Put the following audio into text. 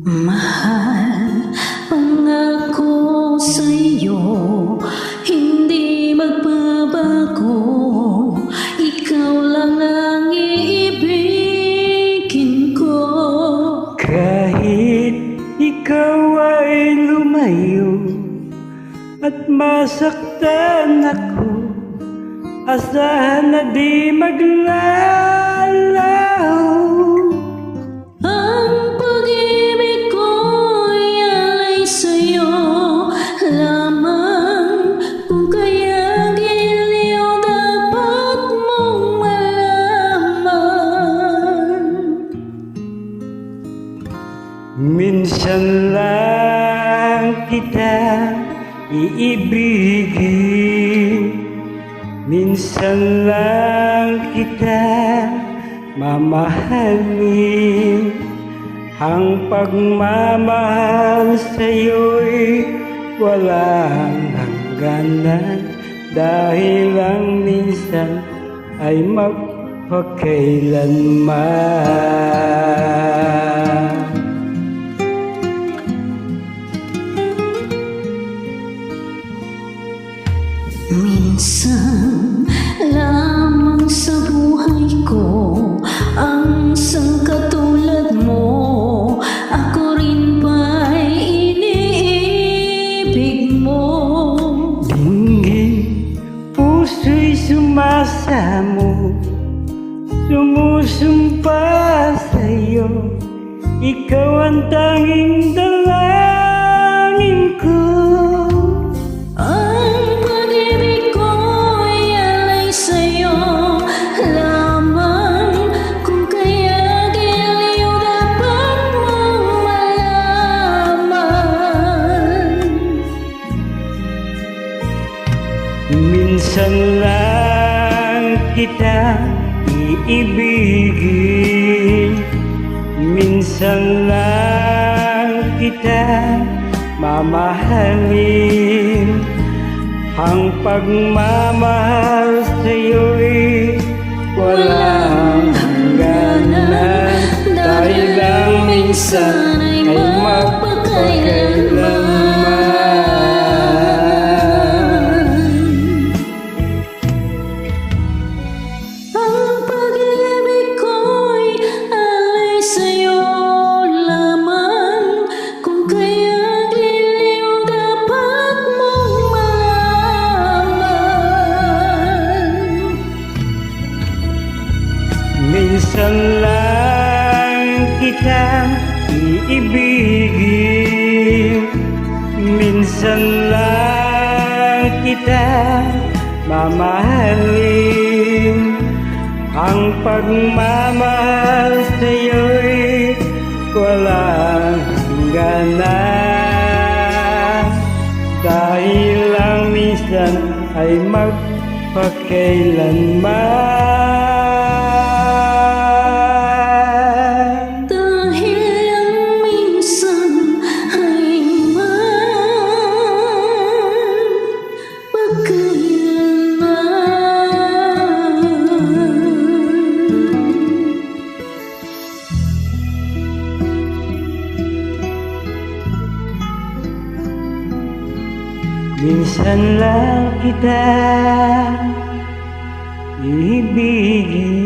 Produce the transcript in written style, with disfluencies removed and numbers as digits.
Mahal, pangako sa'yo, hindi magbabago. Ikaw lang ang iibigin ko. Kahit ikaw ay lumayo at masaktan ako, asahan na di maglalaho. Ang pag-ibig ko'y alay sa'yo lamang. Kung kaya giliw dapat mong malaman. Minsan lang kita iibigin, minsan lang kita mamahalin. Ang pagmamahal sa'yo'y walang hangganan, dahil lang minsan ay magpakailanman. Minsan lamang sa buhay ko ang sangkatulad mo. Ako rin ba'y iniibig mo? Dinggin, puso'y sumasamo, sumusumpa sa'yo. Ikaw ang tanging dalangin ko. Ang pag-ibig ko'y alay sa'yo lamang. Kung kaya giliw dapat mong malaman. Minsan lang kita iibigin, minsan lang kita mamahalin. Ang pagmamahal sa'yo'y walang hangganan, dahil lang minsan ay magpakailanman. Ang pag-ibig ko'y alay sa'yo lamang. Kung kaya giliw dapat mong malaman. Minsan lang kita iibigin, minsan lang kita mamahalin. Ang pagmamahal sa'yo'y walang hangganan, dahil lang minsan ay magpakailanman. Dahil lang minsan ay Minsan lang kita ibigin.